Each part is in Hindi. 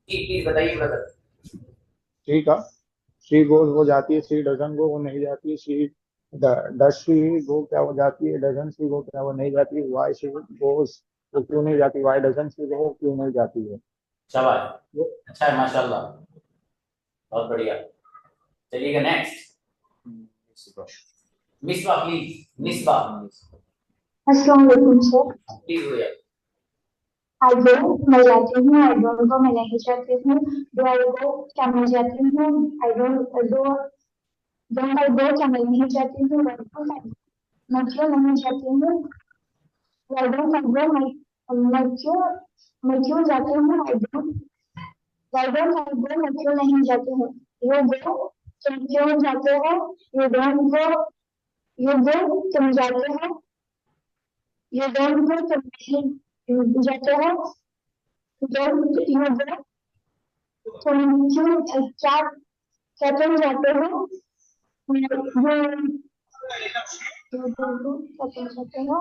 प्लीज बताइए ब्रदर। शी का, शी गोज वो जाती है, शी डजन गो वो नहीं जाती है, शी डज शी गो क्या वो जाती है, डजन शी गो क्या वो नहीं जाती है, वाई शी गोज वो क्यों नहीं जाती, वाई डजन शी गो वो क्यों नहीं जाती है। शाबाश। वो अच्छा है माशाल्लाह। बहुत बढ़िया। चलिएगा नेक्स्ट। मिसबा प्लीज। मिसबा। अस्सलाम वालेकुम सर। प्लीज हो जाए। आई गो मैं जाती हूँ, आई डोंट गो मैं नहीं जाती हूँ, डू आई गो क्या मैं जाती हूँ, I don't do don't I go क्या मैं नहीं जाती हूँ, मैं क्यों नहीं जाती हूँ, आई डोंट आई गो मैं क्यों जाती हूँ, आई डोंट आई गो मैं क्यों नहीं जाती हूँ, यू गो तुम क्यों जाते हो, you don't go you go तुम जाते हो, यू डोंट गो तुम नहीं जाते हो, डोंट यू गो तुम क्यों क्या क्या तुम जाते हो, क्या तुम जाते हो,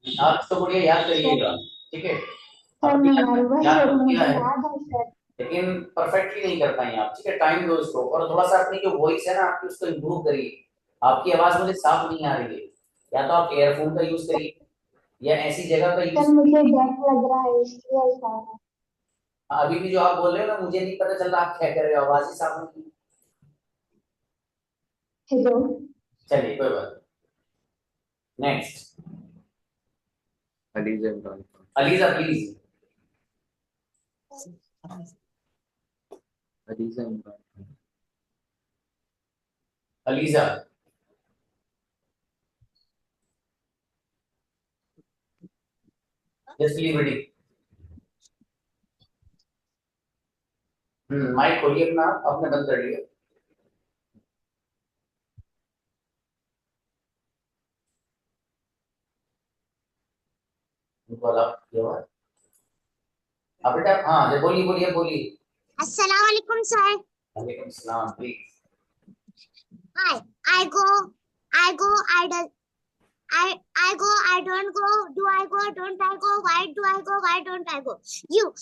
आप तो बढ़िया याद सर करिएगा। ठीक है। सर आपने मैं याद मालूम याद है तो किया मुझे है, याद है सर। लेकिन परफेक्टली नहीं कर पाएंगे आप। ठीक है, टाइम दो इसको, और थोड़ा सा अपनी जो वॉइस है ना आपकी उसको इम्प्रूव करिए। आपकी आवाज मुझे साफ नहीं आ रही है। या तो आप एयरफोन का यूज करिए, या ऐसी जगह का यूज सर मुझे करिए। डर लग रहा है इसलिए ऐसा है। अभी भी जो आप बोल रहे हो ना, मुझे नहीं पता चल रहा आप क्या कर रहे हो, आवाज ही साफ नहीं है। हेलो। चलिए कोई बात। Next. ELISA Imran Khan. ELISA please. ELISA Imran Khan. ELISA. Just please बेटी। माइक खोलिए अपना, आपने बंद कर लिया। बोला ये बात। अब बेटा हाँ जी, बोलिए बोलिए बोलिए। अस्सलाम वालेकुम सर। वालेकुम सलाम please. Hi. I go. I go. I do. I go. I don't go. Do I go? Don't I go? Why do I go? Why don't I go? You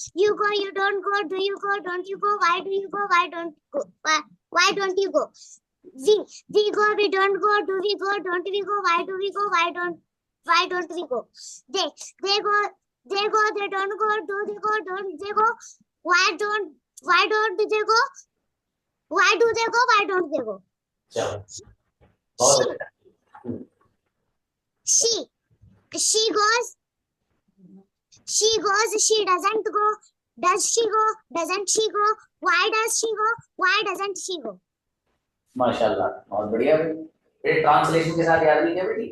go. You don't go. Do you go? Don't you go? Why do you go? Why don't go? Why don't you go? We go. We don't go. Do we go? Don't we go? Why do we go? Why don't we go? They go. They go. They don't go. Do they go? Don't they go? Why don't they go? Why do they go? Why don't they go? चलो बहुत She अच्छा। हम्म, she she goes. She goes. She doesn't go. Does she go? Doesn't she go? Why does she go? Why doesn't she go? माशाल्लाह बहुत बढ़िया बेटी। बेटे ट्रांसलेशन के साथ याद नहीं है बेटी।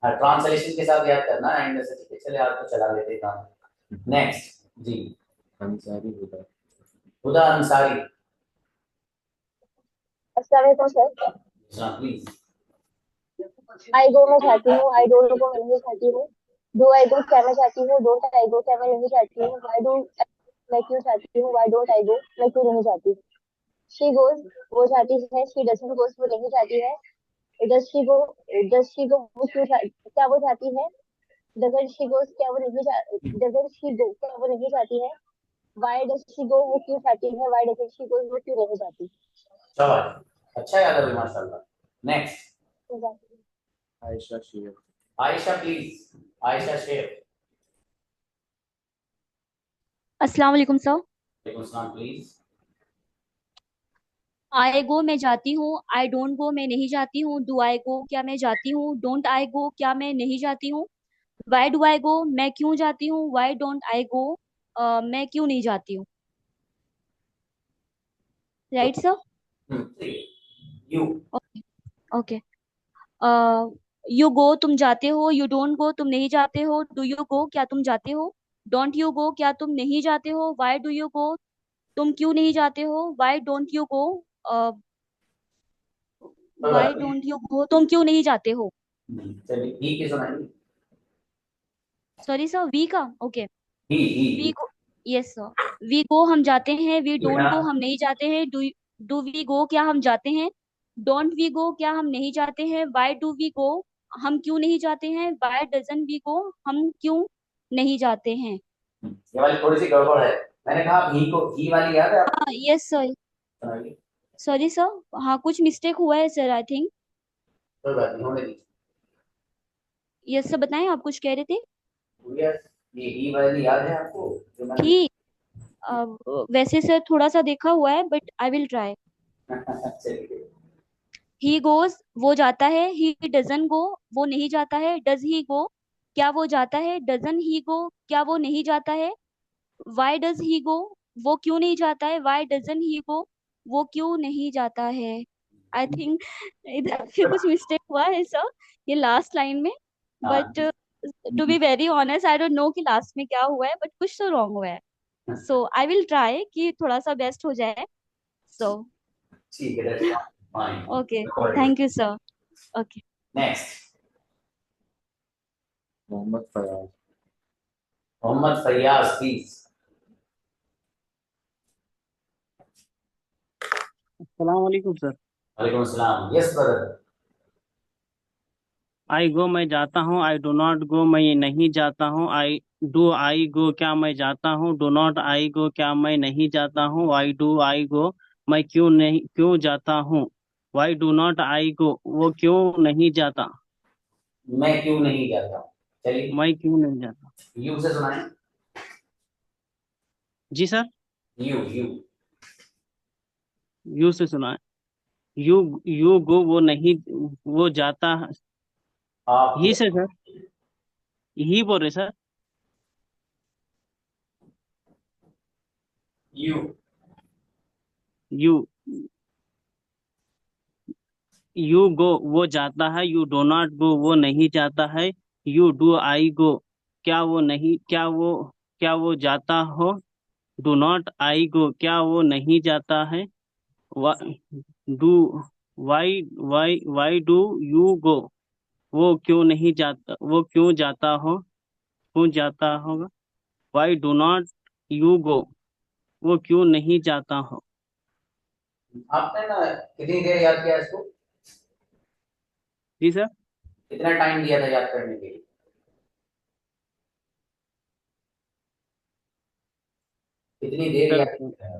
हाँ ट्रांसलेशन के साथ याद करना एंड से। ठीक है चले, आप तो चला लेते हैं काम। नेक्स्ट जी। अंसारी हुदा। हुदा अंसारी। अस्सलाम वालेकुम सर। प्लीज। आई गो मैं जाती हूँ, आई डोंट गो मैं नहीं जाती हूँ, डू आई गो क्या मैं जाती हूँ, डोंट आई गो क्या मैं नहीं जाती हूँ, वाई डू मैं क्यों जाती हूँ, वाई डोंट आई गो मैं क्यों नहीं जाती। शी गोज वो जाती है, शी डजंट गोज वो नहीं जाती है, does she go does she go वो क्या वो जाती है, डजंट शी गोज क्या वो नहीं जा डजंट शी गो क्या वो नहीं जाती है, वाई डज शी गो वो क्यों जाती है, वाई डजंट शी गो वो क्यों नहीं जाती। शाबाश अच्छा याद है माशाल्लाह। नेक्स्ट। आयशा शेर। आयशा प्लीज। आयशा शेर। अस्सलाम वालेकुम सर। वालेकुम सलाम प्लीज। आई गो मैं जाती हूँ, आई डोंट गो मैं नहीं जाती हूँ, डू आई गो क्या मैं जाती हूँ, डोंट आई गो क्या मैं नहीं जाती हूँ, वाई डू आई गो मैं क्यों जाती हूँ, वाई डोंट आई गो मैं क्यों नहीं जाती हूँ। Right sir. You. Okay. Okay. You go तुम जाते हो, यू डोंट गो तुम नहीं जाते हो, डू यू गो क्या तुम जाते हो, डोंट यू गो क्या तुम नहीं जाते हो, वाई डू यू गो तुम क्यों नहीं जाते हो, वाई डोंट यू गो कोई वाई बात नहीं। डोंट यू गो तुम क्यों नहीं जाते हो। चलिए ठीक है सुनाइए। सॉरी सर, वी का। ओके। वी ही। Go. Yes sir. We go हम जाते हैं, वी बेटा। डोंट गो हम नहीं जाते हैं, डू वी गो क्या हम जाते हैं, डोंट वी गो क्या हम नहीं जाते हैं, वाई डू वी गो हम क्यों नहीं जाते हैं, वाई डजन वी गो हम क्यों नहीं जाते हैं। ये वाली थोड़ी सी गड़बड़ है। मैंने कहा आप ही को, ही वाली याद है आपको? हाँ यस सर, सुनाइए। सॉरी सर, हाँ कुछ मिस्टेक हुआ है सर आई थिंक। कोई बात नहीं, होने दीजिए। यस सर, बताएं आप कुछ कह रहे थे। भैया, ये ही वाली याद है आपको जो मैंने ही वैसे सर थोड़ा सा देखा हुआ है बट आई विल ट्राई। चलिए। ही गोज वो जाता है, ही डजन गो वो नहीं जाता है, डज ही गो क्या वो जाता है, डजन ही गो क्या वो नहीं जाता है, वाई डज ही गो वो क्यों नहीं जाता है, वाई डजन ही गो वो क्यों नहीं जाता है। आई थिंक इधर भी कुछ मिस्टेक हुआ है सर, ये लास्ट लाइन में। बट हाँ, to be very honest I don't know कि लास्ट में क्या हुआ है, बट कुछ तो रॉन्ग हुआ है। सो आई विल ट्राई कि थोड़ा सा बेस्ट हो जाए। सो ठीक है, that's fine. Okay, Recorded. Thank you sir. Okay. Next, Mohammad Fayaz. Mohammad Faiyaz please. अस्सलाम वालेकुम सर। वालेकुम अस्सलाम। Yes brother. आई गो मैं जाता हूँ, आई डू नॉट गो मैं नहीं जाता हूँ, आई गो क्या मैं जाता हूँ, डू नॉट आई गो क्या मैं नहीं जाता हूँ, वाई डू आई गो मैं क्यों जाता हूँ, वाई डू नॉट आई गो वो क्यों नहीं जाता, मैं क्यों नहीं जाता हूँ। चलिए, मैं क्यों नहीं जाता। यू से सुनाए। जी सर। यू। यू से सुना है। यू यू गो वो नहीं, वो जाता है। आप। ही से सर, ही बोल रहे sir. You. You you go वो जाता है, यू डो नॉट गो वो नहीं जाता है, यू डू आई गो क्या वो जाता हो, डू नॉट आई गो क्या वो नहीं जाता है, वा, डू वाई डू यू गो वो क्यों नहीं जाता, वो क्यों जाता होगा, Y do not you go वो क्यों नहीं जाता हो। आपने ना कितनी देर याद किया इसको? जी सर। कितना टाइम दिया था याद करने के लिए? कितनी देर सर याद किया है?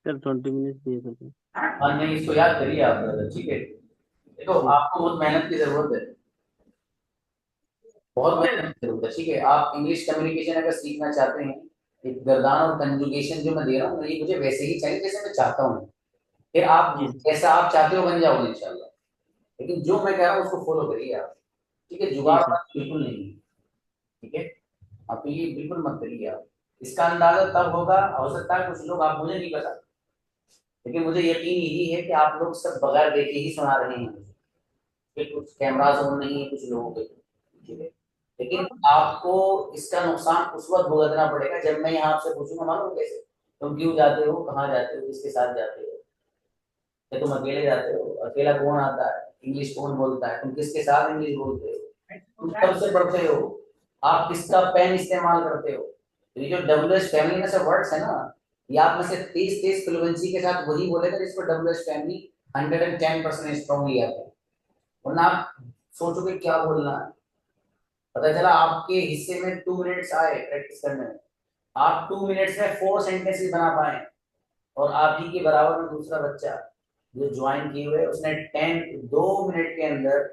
सर 20 मिनट दिए थे। हाँ नहीं, इसको याद करिए आप ब्रदर, ठीक है। देखो, जी आपको बहुत मेहनत की जरूरत है, बहुत मेहनत की जरूरत है, ठीक है। आप इंग्लिश कम्युनिकेशन अगर सीखना चाहते हैं, एक गर्दान और कंजुगेशन जो मैं दे रहा हूँ, ये मुझे वैसे ही चाहिए जैसे मैं चाहता हूँ। फिर आप जी जैसा आप चाहते हो बन जाओगे इंशाल्लाह। लेकिन जो मैं कह रहा हूँ उसको फॉलो करिए आप, ठीक है। जी जुगाड़ सर। बिल्कुल नहीं, ठीक है। आप ये बिल्कुल मत करिए आप। इसका अंदाजा तब होगा, हो सकता है कुछ लोग, आप, मुझे नहीं पता, लेकिन मुझे यकीन यही है कि आप लोग सब बगैर देखे ही सुना रहे हैं मुझे, कि कुछ कैमरास ऑन नहीं है कुछ लोगों के, ठीक है। लेकिन आपको इसका नुकसान उस वक्त भुगतना पड़ेगा जब मैं यहाँ आपसे पूछूंगा, मालूम कैसे, तुम क्यों जाते हो, कहाँ जाते हो, किसके साथ जाते हो, या तुम अकेले जाते हो, अकेला कौन आता है, इंग्लिश कौन बोलता है, तुम किसके साथ इंग्लिश बोलते हो, तुम कब से पढ़ते हो, आप किसका पेन इस्तेमाल करते हो। तो ये जो डब्ल्यूएच फैमिली में से वर्ड्स है ना, ये आप में से 30 फ्लुएंसी के साथ वही बोलेगा जिसको डब्ल्यूएच फैमिली 110% स्ट्रॉन्गली आते हैं। वरना आप सोचोगे क्या बोलना है, पता चला आपके हिस्से में 2 मिनट्स आए प्रैक्टिस करने में, आप 2 मिनट्स में 4 सेंटेंसेस बना पाए, और आप ही के बराबर में दूसरा बच्चा जो ज्वाइन किए हुए उसने 2 मिनट के अंदर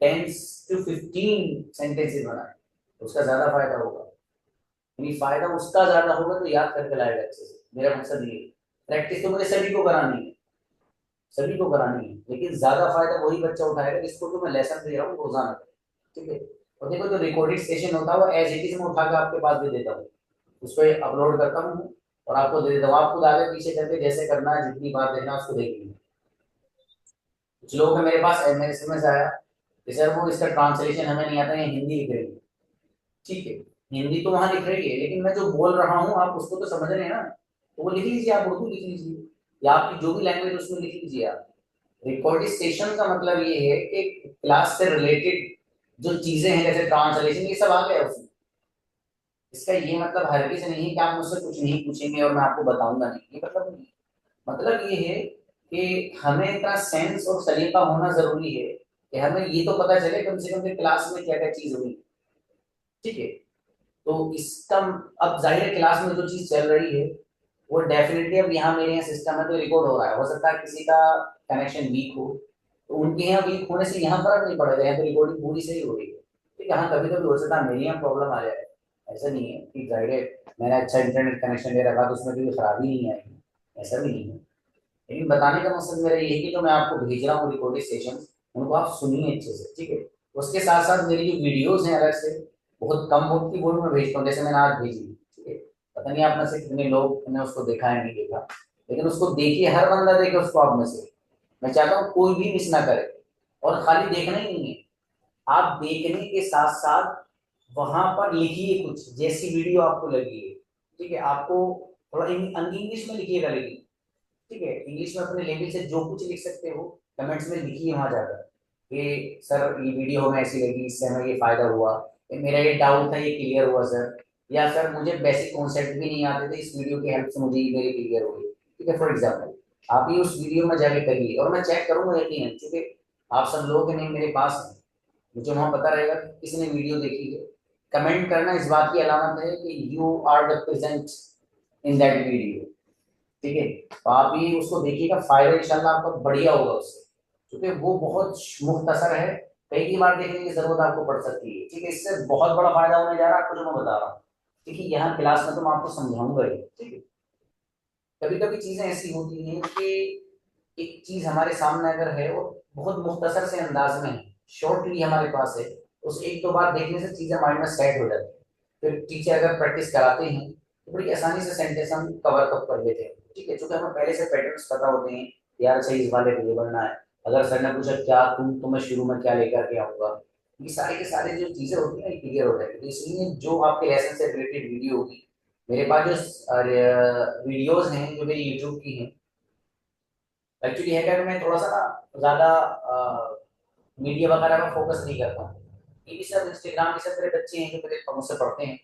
10 to 15 सेंटेंसेस बनाए, तो उसका ज्यादा फायदा होगा। यानी फायदा उसका ज्यादा होगा तो याद करके लाएगा अच्छे से। मेरा मकसद ये है, प्रैक्टिस तो मुझे सभी को करानी है, सभी को करानी है, लेकिन ज्यादा फायदा वही बच्चा उठाएगा जिसको तो मैं लेसन दे रहा हूँ रोजाना, ठीक है। और देखो, जो रिकॉर्डेड सेशन होता है वो एज इट इज मैं उठा के आपके पास दे देता हूँ, उस पर अपलोड करता हूँ और आपको दे देता हूँ। आप खुद आगे पीछे करके जैसे करना है, जितनी बार देखना है उसको देख लीजिए। कुछ लोगों का मेरे पास एसएमएस आया कि सर वो इसका ट्रांसलेशन हमें नहीं आता, ये हिंदी लिख रही है, ठीक है। हिंदी तो वहां लिख रही है, लेकिन मैं जो बोल रहा हूँ आप उसको तो समझ रहे हैं ना, तो वो लिख लीजिए, आप उर्दू लिख लीजिए, या आपकी जो भी लैंग्वेज उसमें लिख लीजिए आप। रिकॉर्डेड सेशन का मतलब ये है कि क्लास से रिलेटेड जो चीजें हैं जैसे ट्रांसलेशन, ये सब आ गया उसमें। इसका ये मतलब हरगिज नहीं है कि आप मुझसे कुछ नहीं पूछेंगे और मैं आपको बताऊंगा नहीं, ये मतलब नहीं। मतलब ये है कि हमें इतना सेंस और सलीका होना जरूरी है कि हमें ये तो पता चले कम से कम कि क्लास में क्या क्या चीज हुई, ठीक है। तो इसका अब जाहिर है क्लास में जो चीज चल रही है वो डेफिनेटली अब यहाँ मेरे यहाँ सिस्टम में तो रिकॉर्ड हो रहा है, हो सकता है किसी का कनेक्शन वीक हो, तो उनके यहाँ वीक होने से यहाँ फर्क नहीं पड़ेगा, यहाँ तो रिकॉर्डिंग पूरी सही हो रही है, ठीक है। हाँ कभी कभी हो सकता है मेरे यहाँ प्रॉब्लम आ जाए, ऐसा नहीं है कि जाहिर है मैंने अच्छा इंटरनेट कनेक्शन ले रखा तो उसमें कोई खराबी नहीं आएगी, ऐसा भी नहीं है। लेकिन बताने का मकसद मेरा ये है कि जो मैं आपको भेज रहा हूँ रिकॉर्डेड सेशन, उनको आप सुनिए अच्छे से, ठीक है। उसके साथ साथ मेरी जो वीडियोज हैं अलग से बहुत कम वक्त की वो भी मैं भेजता हूँ, जैसे मैंने आज भेजी, ठीक है। पता नहीं आप में से कितने लोग ने उसको देखा है नहीं देखा, लेकिन उसको देखिए, हर बंदा देखे उसको आप में से। मैं चाहता हूँ कोई भी मिस ना करे, और खाली देखना ही नहीं है, आप देखने के साथ साथ वहां पर लिखिए कुछ, जैसी वीडियो आपको लगी है, ठीक है। आपको थोड़ा इंग्लिश में लिखिएगा, लेकिन ठीक है इंग्लिश में अपने लैंग्वेज से जो कुछ लिख सकते हो कमेंट्स में लिखिए वहां जाकर कि सर ये वीडियो हमें ऐसी लगी, इससे हमें ये फायदा हुआ, ये मेरा ये डाउट था ये क्लियर हुआ सर, या सर मुझे बेसिक कॉन्सेप्ट भी नहीं आते थे, इस वीडियो की हेल्प से मुझे ये मेरी क्लियर हो गई, ठीक है। फॉर एग्जाम्पल आप ये उस वीडियो में जाके करिए, और मैं चेक करूंगा यकीन, क्योंकि आप सब लोग नहीं मेरे पास हैं, मुझे वहां पता रहेगा कि किसने वीडियो देखी है। कमेंट करना इस बात की अलामत है कि you are the present in that video, ठीक है। तो आप भी उसको देखिएगा, फायदा इंशाल्लाह आपका बढ़िया होगा उससे, क्योंकि वो बहुत मुख्तसर है, कई की बार देखने की जरूरत आपको पड़ सकती है, ठीक है। इससे बहुत बड़ा फायदा होने जा रहा है आपको जो मैं बता रहा हूँ, ठीक है। यहाँ क्लास में तो मैं आपको समझाऊंगा ही, ठीक है। कभी कभी चीजें ऐसी होती हैं कि एक चीज हमारे सामने अगर है और बहुत मुख्तसर से अंदाज में है, शॉर्टली हमारे पास है, उस एक दो बार देखने से चीजें माइंड में सेट हो जाती है, फिर टीचर अगर प्रैक्टिस कराते हैं तो बड़ी आसानी से सेंटेंस हम कवर कप कर लेते हैं, ठीक है। चूंकि हमें पहले से पैटर्न्स पता होते हैं, यार अच्छा इस वाले पे ये बनना है, अगर सर ने पूछा क्या तुम तो मैं शुरू में क्या लेकर के आऊंगा, ये सारे के सारे जो चीजें होती है ना क्लियर हो जाएगी। तो इसलिए जो आपके लेसन से रिलेटेड वीडियो होगी, मेरे पास जो वीडियोज हैं जो मेरी यूट्यूब की हैं, एक्चुअली है क्या कि मैं थोड़ा सा ना ज्यादा मीडिया वगैरह में फोकस नहीं करता हूँ, ये भी सब इंस्टाग्राम के सब मेरे बच्चे हैं जो मेरे मुझसे पढ़ते हैं,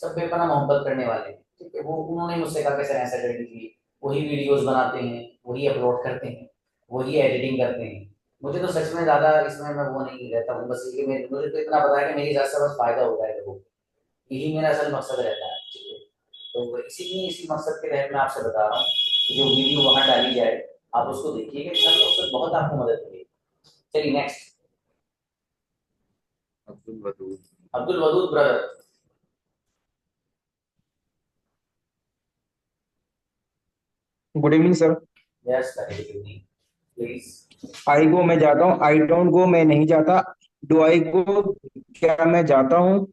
सब बेपना मोहब्बत करने वाले हैं, ठीक है। वो उन्होंने मुझसे कहा कि सर ऐसा कर दीजिए, वही वीडियोस बनाते हैं, वही अपलोड करते हैं, वही एडिटिंग करते हैं। मुझे तो सच में ज्यादा इसमें मैं वो नहीं रहता हूँ, बस ये कि मुझे तो इतना पता है कि मेरी ज्यादा से बस फायदा हो जाए लोगों को, यही मेरा असल मकसद रहता है, ठीक है। तो इसीलिए इसी मकसद के तहत मैं आपसे बता रहा हूँ कि जो वीडियो वहां डाली जाए आप उसको देखिएगा, इंशाल्लाह उससे बहुत आपको मदद मिलेगी। चलिए next, Abdul Wadood. Abdul Wadood brother. Good evening sir. Yes please. I go मैं जाता हूँ, आई डोंट गो मैं नहीं जाता, डू आई गो क्या मैं जाता हूँ,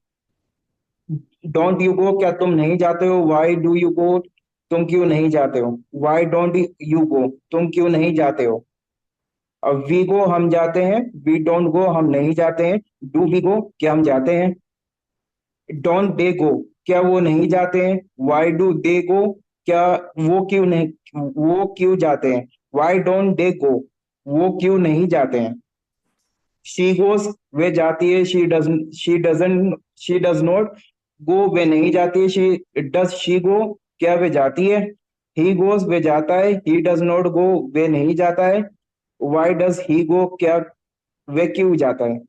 डोंट यू गो क्या तुम नहीं जाते हो, वाई डू यू गो तुम क्यों नहीं जाते हो, वाई डोंट यू गो तुम क्यों नहीं जाते हो। अब वी गो हम जाते हैं, वी डोंट गो हम नहीं जाते हैं, डू वी गो क्या हम जाते हैं, डोंट दे गो क्या वो नहीं जाते हैं, वाई डू दे गो क्या वो क्यों नहीं वो क्यों जाते हैं, वाई डोंट दे गो वो क्यों नहीं जाते हैं। शी गोज वे जाती है, शी डज नॉट गो वे नहीं जाती है, शी डज शी गो क्या वे जाती है। ही गोज वे जाता है, ही डज नॉट गो वे नहीं जाता है, वाई डज ही गो क्या वे क्यों जाता है।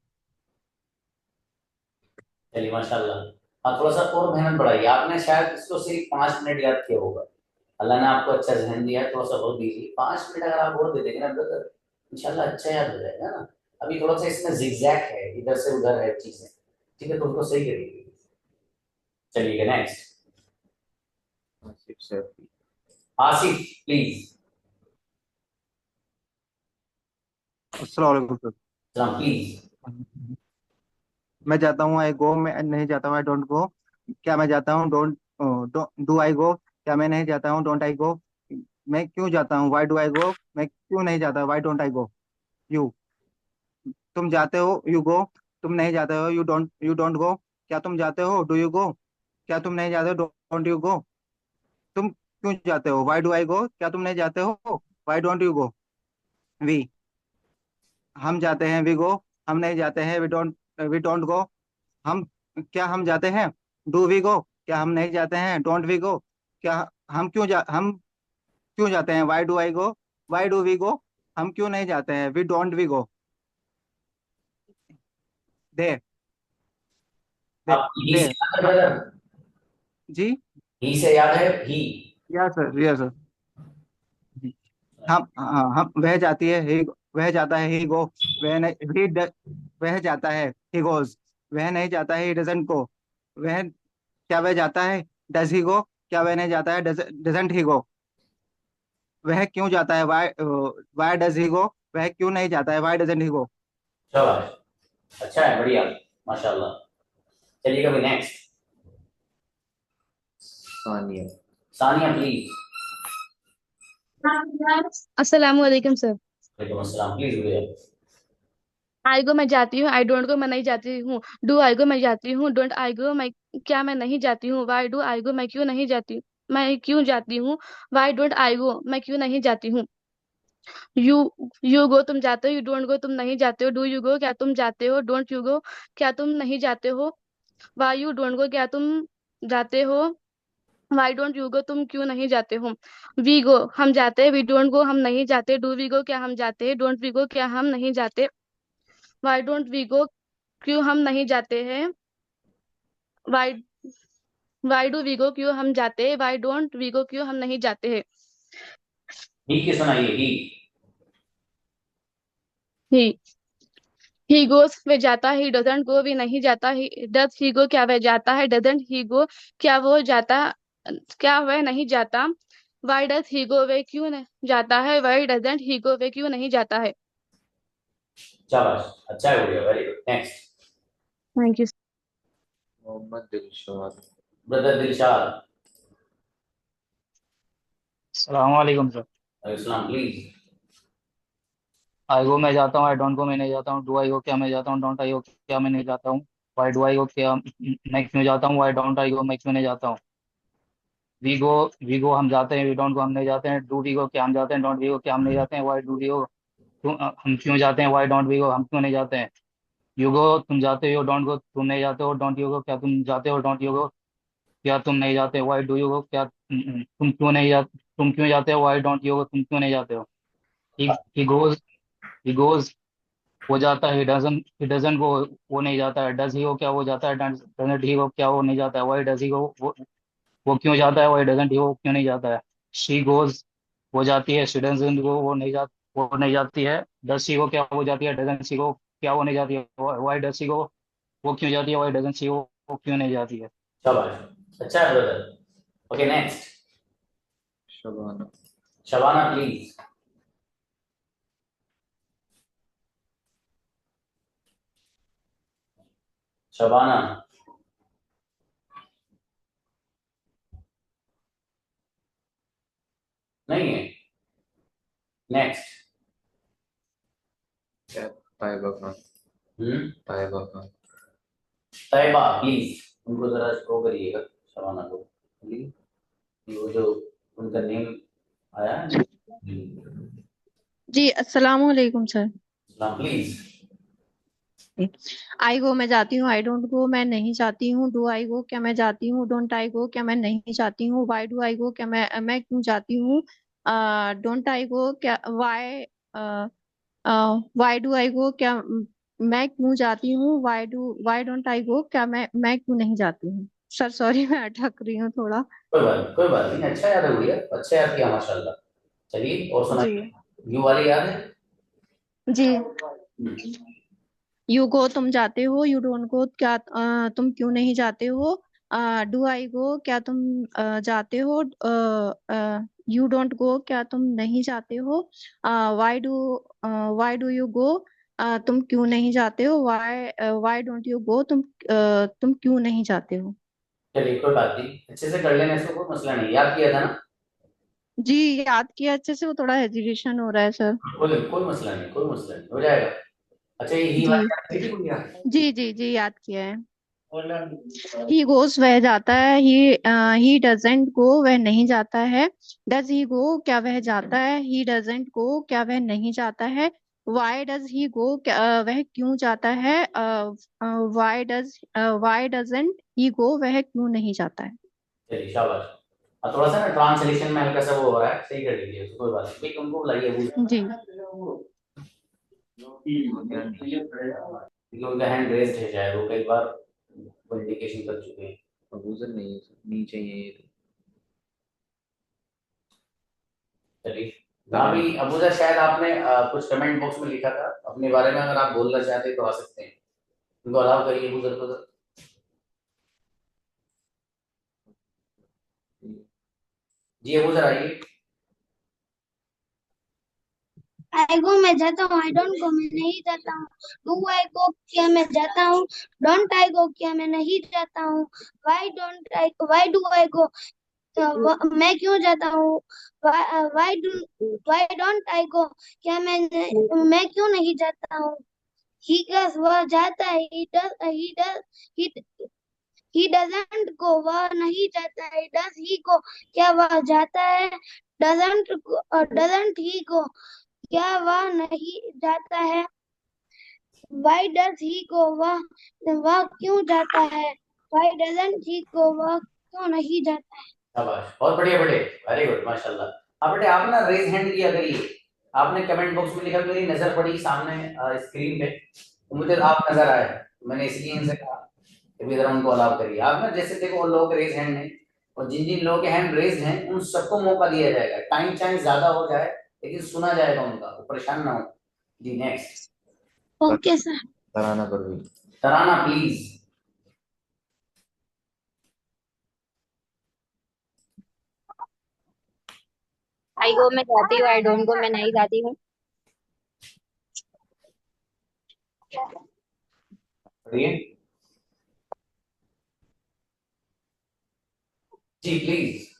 चलिए माशाल्लाह, आप थोड़ा सा और मेहनत बढ़ाइए, आपने शायद इसको सिर्फ 5 मिनट याद किया होगा, अल्लाह ने आपको अच्छा जहन दिया है, थोड़ा सा और दीजिए, 5 मिनट अगर आप और दे देंगे ना ब्रदर, इंशाल्लाह अच्छा याद हो जाएगा ना। अभी थोड़ा सा इसमें जिगजैग है, इधर से उधर है चीजें, ठीक है, तो उनको सही करिए। चलिए नेक्स्ट, आसिफ सैफी। आसिफ प्लीज। अस्सलाम वालेकुम सर। सलाम प्लीज। मैं जाता हूँ, आई गो मैं नहीं जाता हूँ, आई डोंट गो क्या मैं जाता हूँ, डोंट डू आई गो क्या मैं नहीं जाता हूँ, डोंट आई गो मैं क्यों जाता हूँ, वाई डू आई गो मैं क्यों नहीं जाता, Y don't I go. You तुम जाते हो, यू गो तुम नहीं जाते हो, यू डोंट गो क्या तुम जाते हो, डू यू गो क्या तुम नहीं जाते हो, डोंट यू गो तुम क्यों जाते हो, वाई डू आई गो क्या तुम नहीं जाते हो, why don't you go. We हम जाते हैं, वी गो हम नहीं जाते हैं, वी डोंट गो हम क्या हम जाते हैं, डू वी गो क्या हम नहीं जाते हैं, डोंट वी गो क्या हम क्यों जाते हैं, why do I go why do we go हम क्यों नहीं जाते हैं, वी डोंट वी गो। दे आप ही दे से याद है ब्रदर? जी ही से याद है? He. Yes sir, yes sir. हम वह जाती है ही, वह जाता है ही गो, वह नहीं वह जाता है ही गोज, वह नहीं जाता है ही डजंट गो, वह क्या वह जाता है डज ही गो, क्या वह नहीं जाता है डजंट ही गो, वह क्यों जाता है वाई डज ही गो, वह क्यों नहीं जाता है वाई डजंट ही गो। शाबाश, अच्छा है, बढ़िया, माशाल्लाह। चलिए कभी नेक्स्ट। सानिया। सानिया प्लीज। अस्सलामुअलैकुम सर। वालेकुम अस्सलाम, प्लीज भैया। आई गो मैं जाती हूँ, आई डोंट गो मैं नहीं जाती हूँ, डू आई गो मैं जाती हूँ, डोंट आई गो मैं क्या मैं नहीं जाती हूँ, वाई डू आई गो मैं क्यों नहीं जाती, मैं क्यों जाती हूँ, वाई डोंट आई गो मैं क्यों नहीं जाती हूँ। यू यू गो तुम जाते हो, यू डोंट गो तुम नहीं जाते हो, डू यू गो क्या तुम जाते हो, डोंट यू गो क्या तुम नहीं जाते हो, वाई यू डोंट गो क्या तुम जाते हो, वाई डोंट यू गो तुम क्यों नहीं जाते हो। वी गो हम जाते हैं, वी डोंट गो हम नहीं जाते, डू वी गो क्या हम जाते हैं, डोंट वी गो क्या हम नहीं जाते, वाई डोंट वी गो क्यों हम नहीं जाते हैं, why why do we go क्यों हम जाते हैं, वाई डोंट वी गो क्यों हम नहीं जाते हैं। ही की सुनाइए, ही। ही ही गोस वे जाता है, ही डजंट गो भी नहीं जाता, ही डज ही गो क्या वह जाता है, डजंट ही गो क्या वो जाता, क्या वह नहीं जाता, वाई डज ही गो वे क्यों जाता है, वाई डजंट ही गो वे क्यों नहीं जाता है। शाबाश, अच्छा है, बढ़िया, very good. Next. Thank you. Mohammad Dilshad. Brother Dilshad. अस्सलाम वालेकुम सर। वालेकुम अस्सलाम, प्लीज। आई गो मैं जाता हूँ, आई डोंट गो मैं नहीं जाता हूँ, डू आई गो क्या मैं जाता हूँ, डोंट आई गो क्या मैं नहीं जाता हूँ, वाई डू आई गो क्या मैं क्यों जाता हूँ, वाई डोंट आई गो मैं क्यों नहीं जाता हूँ। वी गो हम जाते हैं, वी डोंट गो हम नहीं जाते हैं, डू वी गो क्या हम जाते हैं, डोंट वी गो क्या हम नहीं जाते हैं, वाई डू वी गो हम क्यों जाते हैं, वाई डोंट वी गो हम क्यों नहीं जाते हैं। यू गो तुम जाते हो, डोंट गो तुम नहीं जाते हो, डोंट यू गो क्या तुम जाते हो, डोंट यू गो क्या तुम नहीं जाते, वाई डू यू गो क्या तुम क्यों जाते हो, वाई डोंट यू गो तुम क्यों नहीं जाते हो। ही गोज ही गोज वो जाता है, ही डजन गो वो नहीं जाता है, डज ही गो क्या वो जाता है, डजंट ही गो क्या वो नहीं जाता है, वाई डज ही गो वो क्यों जाता है, वाई डजंट ही वो क्यों नहीं जाता है। शी गोज वो जाती है, शी डजंट गो वो नहीं जाती है, डज शी गो क्या वो जाती है, डजंट शी गो क्या वो नहीं जाती है, वाई डज शी गो वो क्यों जाती है, वाई डजंट शी गो वो क्यों नहीं जाती है। शाबाश, अच्छा है brother. Okay next. Shabana. Shabana please. Shabana. नहीं है। नेक्स्ट। ताइबा खान। ताइबा खान। तैयबा प्लीज, उनको जरा शो करिएगा, शबाना को प्लीज। वो जो उनका नेम आया है। जी अस्सलाम वालेकुम सर। प्लीज। आई गो मैं जाती हूँ, आई डोंट गो मैं नहीं जाती हूँ, डू आई गो क्या मैं जाती हूँ, डोंट आई गो क्या मैं नहीं जाती हूँ, वाई डू आई गो क्या मैं क्यों जाती हूँ, डोंट आई गो क्या वाई डू आई गो क्या मैं क्यों जाती हूँ, वाई डोंट आई गो क्या मैं क्यों नहीं जाती हूँ। सर सॉरी मैं अटक रही हूँ थोड़ा। कोई बात नहीं, अच्छा याद है भैया, अच्छा याद किया माशाल्लाह। चलिए और जी सुनाइए। यू वाली याद है? जी। हम्म, यू गो तुम जाते हो, यू डोंट गो क्या तुम क्यों नहीं जाते हो, डू आई गो क्या तुम जाते हो, यू डोंट गो क्या तुम नहीं जाते हो, why do why do you गो तुम क्यों नहीं जाते हो, वाई डोंट यू गो तुम क्यों नहीं जाते हो। चलिए कोई बात नहीं, अच्छे से कर लेने से कोई मसला नहीं, याद किया था ना? जी याद किया अच्छे से, वो थोड़ा हेजिटेशन हो रहा है सर। कोई मसला नहीं, कोई मसला नहीं, हो जाएगा। अच्छा ये ही जी वाली याद थी भैया? जी याद किया है। ही गोस वह जाता है, ही डजेंट गो वह नहीं जाता है, डज ही गो क्या वह जाता है, ही डजेंट गो क्या वह नहीं जाता है, वाई डज ही गो वह क्यों जाता है, वाई डजेंट ही गो वह क्यों नहीं जाता है। चलिए शाबाश। थोड़ा सा ना ट्रांसलेशन में हल्का सा वो हो रहा है, सही कर लीजिए उसको, कोई बात नहीं भाई, तुमको बुलाइए जी क्योंकि उनका हैंड रेज्ड है, शायद वो कई बार वो इंडिकेशन कर चुके हैं। अबूजर नहीं है सर, नीचे ही है ये तो। चलिए हाँ भी अबूजर, शायद आपने कुछ कमेंट बॉक्स में लिखा था अपने बारे में, अगर आप बोलना चाहते हैं तो आ सकते हैं, उनको अलाउ करिए अबूजर को। जी अबूजर आइए। आई गो मैं जाता हूँ, आई डोंट गो मैं नहीं जाता हूँ। डू आई गो क्या मैं जाता हूँ, डोंट आई गो क्या मैं नहीं जाता हूँ। वाई डू आई गो मैं क्यों जाता हूँ। वाई डोंट आई गो क्या मैं क्यों नहीं जाता हूँ। ही goes वह जाता है, ही डजंट गो वह नहीं जाता है। डज ही गो क्या वह जाता है। डजंट ही गो क्या वह नहीं जाता है। वाई डज ही गो वह क्यों जाता है। वाई डजंट ही गो वह क्यों नहीं जाता है। शाबाश, बहुत बढ़िया बेटे, वेरी गुड, माशाल्लाह। हाँ बेटे, आप ना रेज हैंड किया करिए। आपने कमेंट बॉक्स में लिखा, मेरी नजर पड़ी सामने स्क्रीन पे, तो मुझे आप नजर आए, तो मैंने इसलिए इनसे कहा कि भी जरा उनको अलाउ करिए। आप ना जैसे देखो, उन लोगों के रेज हैंड हैं, और जिन जिन लोगों के हैंड रेज हैं उन सबको मौका दिया जाएगा। टाइम चाहे ज्यादा हो जाए लेकिन सुना जाएगा उनका, वो परेशान ना हो। जी next. Okay sir. Tarana Parveen. Tarana please. I go मैं जाती हूँ, आई डोंट गो मैं नहीं जाती हूँ। पढ़िए जी प्लीज।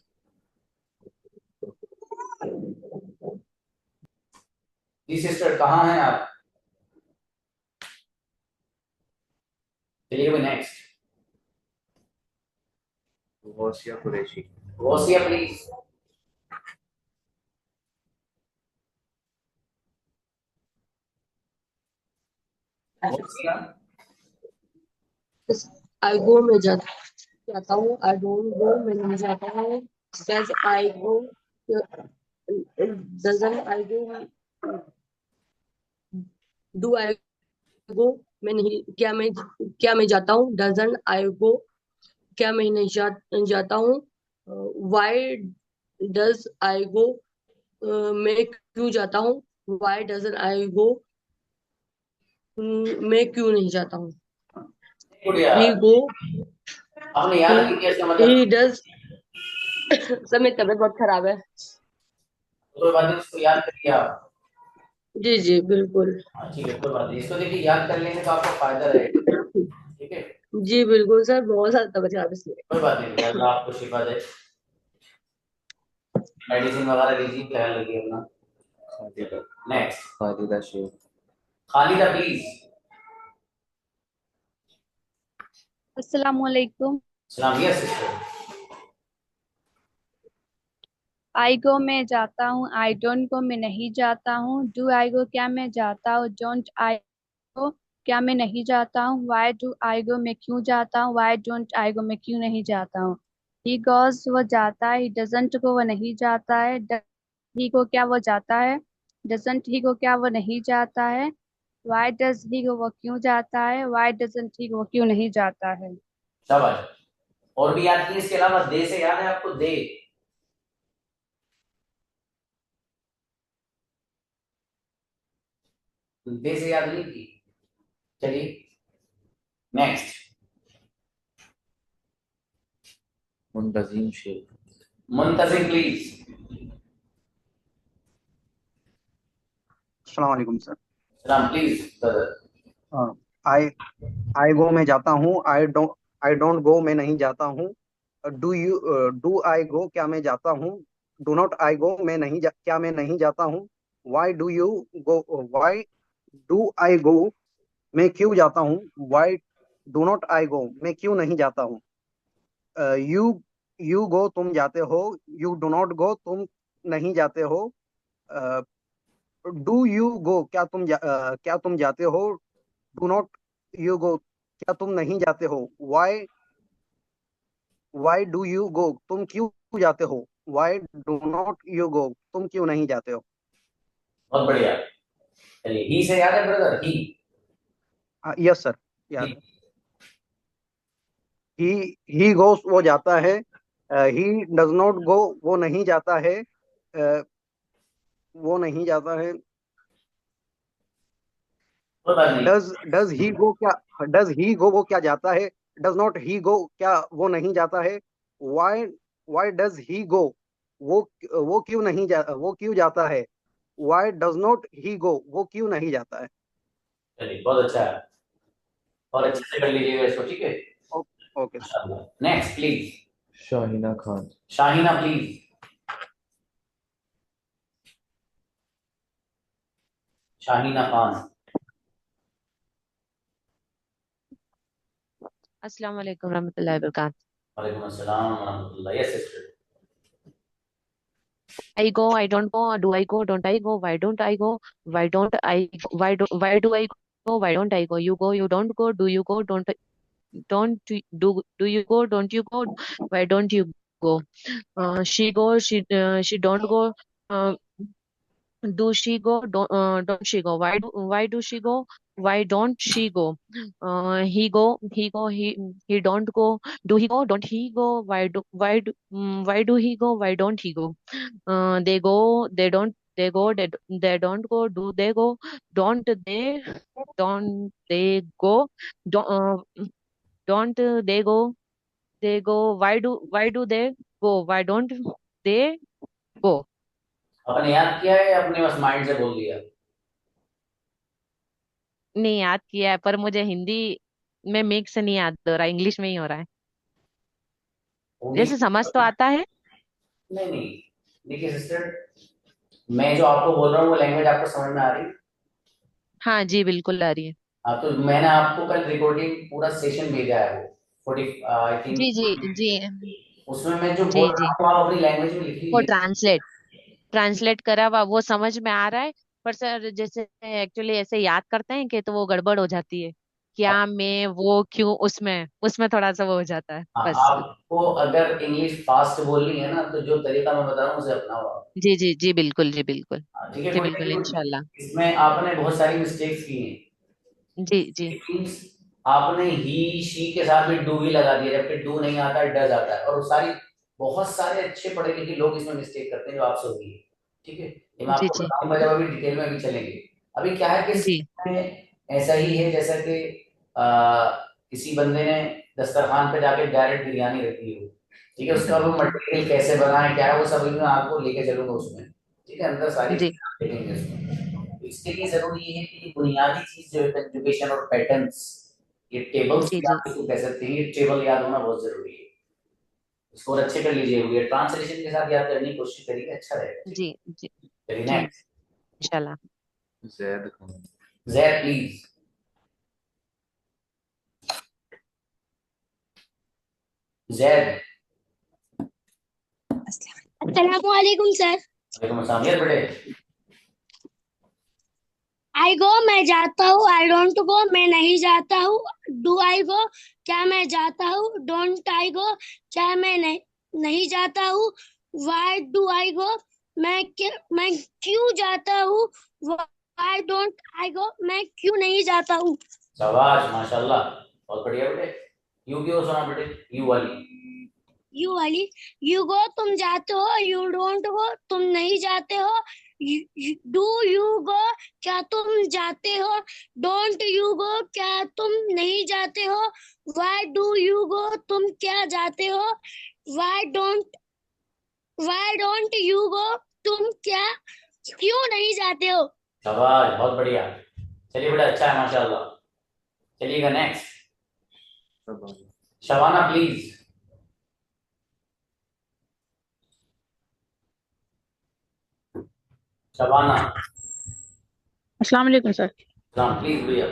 जी सिस्टर, कहाँ हैं आप? चलिए next. Gausiya Qureshi. Gausiya please. Gausiya. I go मैं जाता हूँ, आई डोंट गो मैं नहीं जाता हूँ। Does I go doesn't I go do I go मैं नहीं क्या मैं जाता हूँ। डजन आई गो क्या मैं नहीं जाता हूँ। वाई डज आई गो मैं क्यों जाता हूँ। वाई डजन आई गो मैं क्यों नहीं जाता हूँ। गुड़िया, ही गो आपने याद नहीं किया इसका मतलब? ही डज सर मेरी तबीयत बहुत खराब है। कोई बात नहीं, उसको याद करिए आप। जी जी बिल्कुल। हाँ ठीक है, कोई बात नहीं, इसको देखिए याद कर लेने का आपको फायदा रहेगा। ठीक है, जी बिल्कुल सर, बहुत ज्यादा तबीयत खराब है इसलिए। कोई बात नहीं, अल्लाह आपको शिफा दे। मेडिसिन वगैरह लीजिए, ख्याल रखिए अपना। खालिदा। नेक्स्ट। खालिदा शेख। खालिदा प्लीज। अस्सलाम वालेकुम। सलाम। Yes sister. आई गो मैं जाता हूँ, आई डोंट गो मैं नहीं जाता हूँ। डू आई गो क्या मैं जाता हूँ। डोंट आई गो क्या मैं नहीं जाता हूँ। वाई डू आई गो मैं क्यों जाता हूँ। वाई डोंट आई गो मैं क्यों नहीं जाता हूँ। ही गोज वो जाता है, ही डजंट गो वो नहीं जाता है। ही को क्या वो जाता है। डजंट ही को क्या वो नहीं जाता है। वाई डज ही गो वो क्यों जाता है। वाई डजंट ही वो क्यों नहीं जाता है। शाबाश। और भी याद किए इसके अलावा? दे से याद है आपको? दे। दे से याद नहीं की? चलिए नेक्स्ट। मुंतजिम शेख। मुंतजिम प्लीज। अस्सलाम वालेकुम सर। सलाम please brother. I I go मैं जाता हूँ, आई डोंट गो मैं नहीं जाता हूँ। डू आई गो क्या मैं जाता हूँ। डू नॉट आई गो क्या मैं नहीं जाता हूँ। Why do you go why do I go मैं क्यों जाता हूँ। Why do not I go मैं क्यों नहीं जाता हूँ। यू यू गो तुम जाते हो। यू डू नॉट गो तुम नहीं जाते हो। डू यू गो क्या तुम जाते हो। डू नॉट यू गो क्या तुम नहीं जाते हो। वाई डू यू गो तुम क्यों जाते हो। Y do not you go तुम क्यों नहीं जाते हो। बहुत बढ़िया। चलिए ही से याद है ब्रदर? ही। यस सर, याद है। ही गोस वो जाता है, ही डज नॉट गो वो नहीं जाता है, वो नहीं जाता है। कोई बात नहीं। डज ही गो क्या, डज ही गो वो क्या जाता है, डज नॉट ही गो क्या वो नहीं जाता है, वाई वाई डज ही गो वो वो क्यों जाता है, वाई डज नॉट ही गो वो क्यों नहीं जाता है। चलिए बहुत अच्छा है, और अच्छे से कर लीजिएगा इसको, ठीक है। Okay sir. Next please. Shaheena Khan. Shaheena please. Shaheena Khan. अस्सलाम वालेकुम रहमतुल्लाहि व बरकातहू। वालेकुम अस्सलाम व रहमतुल्लाह। Yes sister. I go, I don't go, do I go, don't I go, why don't I go, why don't I, why do I go, why don't I go, you go, you don't go, do you go, do you go, don't you go, why don't you go, she goes, she don't go, uh, do she go, don't she go, why do she go, why don't she go, he don't go, do he go, don't he go, why do he go, why don't he go, they go, they don't, they go, they don't go, do they go, don't they, don't they go, don't they go, they go, why do they go, why don't they go. आपने याद किया है या अपने बस माइंड से बोल दिया? नहीं याद किया है, पर मुझे हिंदी में मिक्स नहीं याद हो रहा, इंग्लिश में ही हो रहा है। होगी। जैसे समझ तो आता है। नहीं नहीं, देखिए सिस्टर, मैं जो आपको बोल रहा हूँ वो लैंग्वेज आपको समझ में आ रही है? हाँ जी, बिल्कुल आ रही है। हाँ, तो मैंने आपको कल रिकॉर्डिंग पूरा सेशन भेजा है, वो 40 आई थिंक, जी जी जी उसमें मैं जो जी बोल रहा जी हूँ आप अपनी लैंग्वेज में लिख वो लीजिए। ट्रांसलेट करा हुआ वो समझ में आ रहा है। पर सर जैसे एक्चुअली ऐसे याद करते हैं कि तो वो गड़बड़ हो जाती है, क्या मैं वो क्यों, उसमें उसमें थोड़ा सा वो हो जाता है हाँ, बस। आपको अगर इंग्लिश फास्ट बोलनी है ना, तो जो तरीका मैं बता रहा हूँ उसे अपनाओ आप। जी जी जी बिल्कुल, जी बिल्कुल, ठीक है, जी कोई बिल्कुल नहीं, इंशाल्लाह। इसमें आपने बहुत सारी मिस्टेक्स की हैं। जी जी It means आपने ही शी के साथ में डू ही लगा दिया, जबकि डू नहीं आता है, डज आता है, और वो सारी बहुत सारे अच्छे पढ़े लिखे लोग इसमें मिस्टेक करते हैं, जो आपसे होगी। ठीक है, ये मैं जी आपको जी बताऊंगा जब अभी डिटेल में अभी चलेंगे। अभी क्या है कि जी में ऐसा ही है जैसा कि किसी बंदे ने दस्तरखान पे जाके डायरेक्ट बिरयानी रखी हो। ठीक है, उसका वो मटेरियल कैसे बना है, क्या है, वो सब मैं आपको लेके चलूंगा उसमें। ठीक है, अंदर सारी जी चीजें आप देखेंगे उसमें। तो इसके लिए जरूरी ये है कि ये बुनियादी चीज जो है कंजुगेशन और पैटर्न्स, ये टेबल्स जी भी जी आप इसको कह सकते हैं, ये टेबल याद होना बहुत जरूरी है। इसको और अच्छे कर लीजिए, ये ट्रांसलेशन के साथ याद करने की कोशिश करिए, अच्छा रहेगा। ठीक जी जी है, चलिए जी नेक्स्ट। इंशाल्लाह। जैद खान। जैद प्लीज। जैद। अस्सलामुअलैकुम सर। वालेकुम अस्सलाम। यार बेटे, आई गो मैं जाता हूँ, आई डोंट गो मैं नहीं जाता हूँ, डू आई गो क्या मैं जाता हूँ, डोंट आई गो क्या मैं नहीं जाता हूँ, वाई डू आई गो मैं क्यों जाता हूँ, वाई डोंट आई गो मैं क्यों नहीं जाता हूँ। शाबाश माशाल्लाह, बहुत बढ़िया बेटे। यू की ओर सुना बेटे, यू वाली। यू वाली, यू गो तुम जाते हो, यू डोंट गो तुम नहीं जाते हो, डू यू गो क्या तुम जाते हो, डोंट यू गो क्या तुम नहीं जाते हो, वाई डू यू गो तुम क्या जाते हो, वाई डोंट यू गो तुम क्या क्यों नहीं जाते हो। शाबाश, बहुत बढ़िया। चलिए बेटा, अच्छा है माशाल्लाह। चलिएगा नेक्स्ट। शबाना प्लीज। शबाना। अस्सलाम वालेकुम सर। सलाम प्लीज भैया।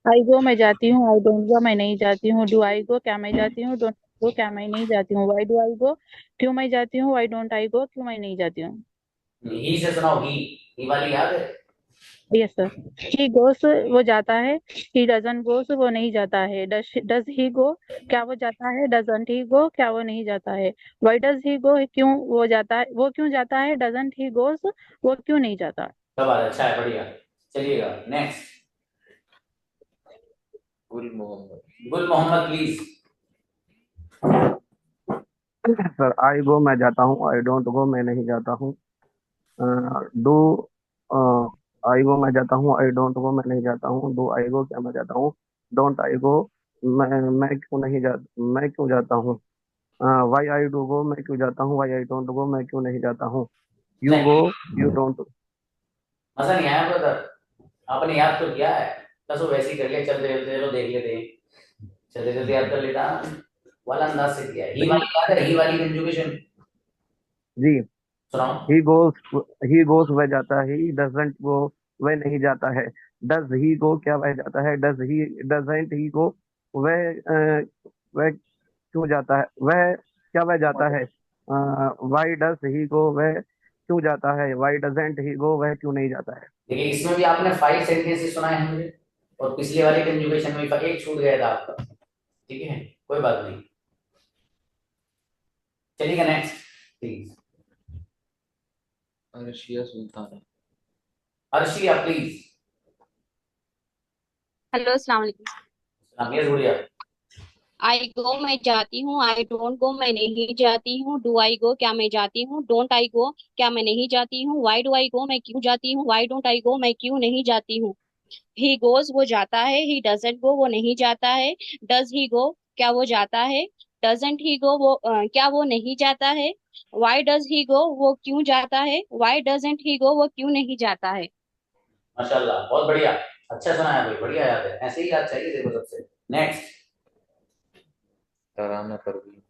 आई गो मैं जाती हूँ, आई डोंट गो मैं नहीं जाती हूँ, डू आई गो क्या मैं जाती हूँ, डोंट गो क्या मैं नहीं जाती हूँ, वाई डू आई गो क्यों मैं जाती हूँ, वाई डोंट आई गो क्यों मैं नहीं जाती हूँ। ही से सुनाओ, ही वाली याद है? Yes sir. ही गोस वो जाता है, ही डजन गोस वो नहीं जाता है, डज ही गो क्या वो जाता है, डजंट ही गो क्या वो नहीं जाता है, वाई डज ही गो क्यों वो जाता है, वो क्यों जाता है, डजंट ही गोस वो क्यों नहीं जाता। शाबाश, अच्छा है, बढ़िया। चलिएगा नेक्स्ट। मोहम्मद। गुल Mohammad please. Sir I go मैं जाता हूँ, आई डोंट गो मैं नहीं जाता हूँ। डू आई गो मैं जाता हूँ, आई डोंट गो मैं नहीं जाता हूँ। डू आई गो क्या मैं जाता हूँ, डोंट आई गो मैं क्यों जाता हूँ। वाई आई डू गो मैं क्यों जाता हूँ, वाई आई डोंट गो मैं क्यों नहीं जाता हूँ। यू नहीं, गो यू डोंट। मजा नहीं आया ब्रदर, आपने याद तो किया है, बस वो वैसे ही कर लिया, चलते चलते चलो देख लेते हैं, चलते चलते याद कर लेता वाला अंदाज से किया। ही वाली याद है, ही वाली कंजुगेशन जी, सुनाओ। ही गोस वह जाता है, ही डजंट गो वह नहीं जाता है। डज ही गो क्या वह जाता है, डजंट ही गो वह क्यों जाता है, वह क्या वह जाता है। वाई डज ही गो वह क्यों जाता है, वाई डजेंट ही गो वह क्यों नहीं जाता है। देखिए इसमें भी आपने 5 सेंटेंसेस सुनाए हैं मुझे, और पिछले वाले कंजुगेशन में एक छूट गया था आपका, ठीक है कोई बात नहीं। चलिएगा next please. Arshiya Sultana. Arshiya please. Hello, अस्सलाम वालेकुम। यस गुड़िया। आई गो मैं जाती हूँ, आई डोंट गो मैं नहीं जाती हूँ। डू आई गो क्या मैं जाती हूँ, डोंट आई गो क्या मैं नहीं जाती हूँ। वाई डू आई गो मैं क्यों जाती हूँ, वाई डोंट आई गो मैं क्यों नहीं जाती हूँ। ही गोज वो जाता है, ही डजंट गो वो नहीं जाता है। डज ही गो क्या वो जाता है, डजंट ही गो वो क्या वो नहीं जाता है। वाई डज ही गो वो क्यों जाता है, वाई डजंट ही गो वो क्यों नहीं जाता है। माशाल्लाह बहुत बढ़िया, अच्छा सुना है भाई, बढ़िया याद है, ऐसे ही याद चाहिए देखो सबसे। नेक्स्ट। तराना परवीन।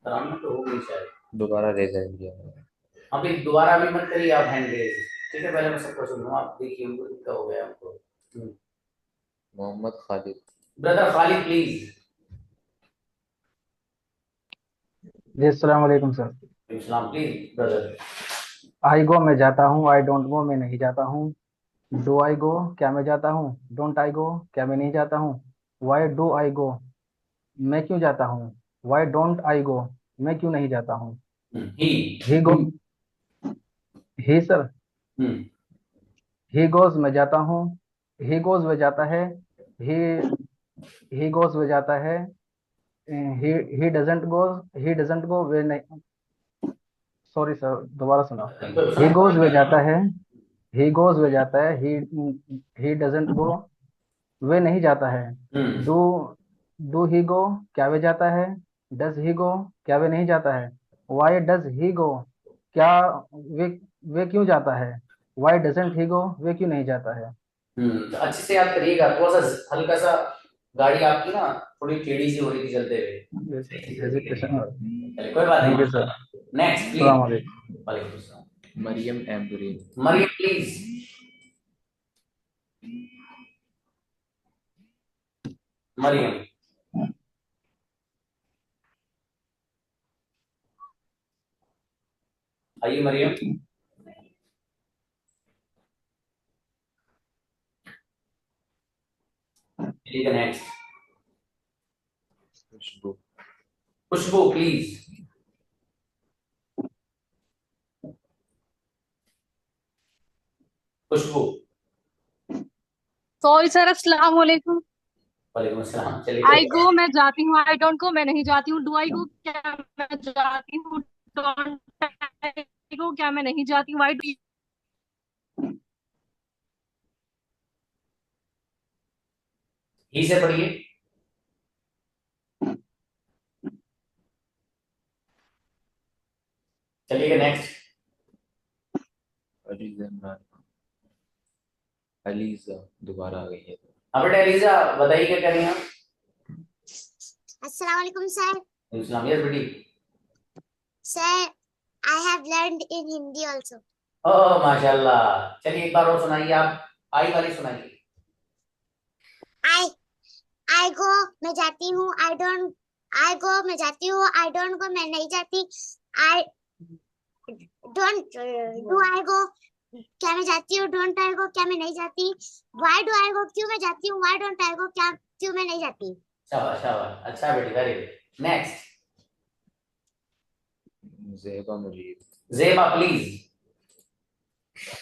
तराना तो हो गई शायद। दोबारा रेज दिया। अभी दोबारा भी मत करिए आप हैंड रेज, ठीक है पहले मैं सबको सुनूं, आप देखिए उनको दिक्कत हो गया हमको। मोहम्मद खालिद। Brother Khalid please. जी अस्सलाम वालेकुम sir. Islam please brother. I go मैं जाता हूँ, आई डोंट गो मैं नहीं जाता हूँ। डू आई गो क्या मैं जाता हूँ, डोंट आई गो क्या मैं नहीं जाता हूँ। वाई डू आई गो मैं क्यों जाता हूँ, वाई डोंट आई गो मैं क्यों नहीं जाता हूँ। ही गो ही सर ही गोज मैं जाता हूँ, ही गोज वह जाता है, ही ही गोज वह जाता है। ही डजंट गो वे नहीं, सॉरी सर दोबारा सुना। ही गोज वह जाता है, ही गोज वह जाता है, ही डजंट गो वे नहीं जाता है। डू डू ही गो क्या वे जाता है, डज ही गो क्या वे नहीं जाता है। वाई डज ही गो क्या वे वे क्यों जाता है, वाई डजंट ही गो वे क्यों नहीं जाता है। तो अच्छे से याद करिएगा, थोड़ा सा हल्का सा गाड़ी आपकी ना थोड़ी टेढ़ी सी हो रही थी चलते हुए, चलिए कोई बात थैंक यू नहीं। सर। नेक्स्ट अस्सलाम प्लीज। वालेकुम। वालेकुम अस्सलाम। मरियम एम्बरीन। मरियम प्लीज। मरियम। आइए मरियम। ठीक है next. Khushboo. Khushboo please. Khushboo. Sorry sir, अस्सलाम वालेकुम। वालेकुम अस्सलाम। चलिए आई गो मैं जाती हूँ, आई डोंट गो मैं नहीं जाती हूँ। डू आई गो क्या मैं जाती हूँ, डोंट आई गो क्या मैं नहीं जाती हूँ। वाई डू ही से पढ़िए। चलिए नेक्स्ट। अलीजा इमरान। अलीजा दोबारा आ गई है। हाँ बेटा एलिजा बताइए क्या करें आप। अस्सलाम वालेकुम सर। इस्लाम यस बेटी। Sir I have learned in Hindi also. ओह माशाल्लाह, चलिए एक बार और सुनाइए आप, आई वाली सुनाइए। I go मैं जाती हूँ, I go मैं जाती हूँ, I don't go मैं नहीं जाती। I don't do I go क्या मैं जाती हूँ, don't I go क्या मैं नहीं जाती। Why do I go क्यों मैं जाती हूँ, why don't I go क्या क्यों मैं नहीं जाती। शाबाश शाबाश, अच्छा बेटी very good. Next. Zeba Mujeeb. Zeba please.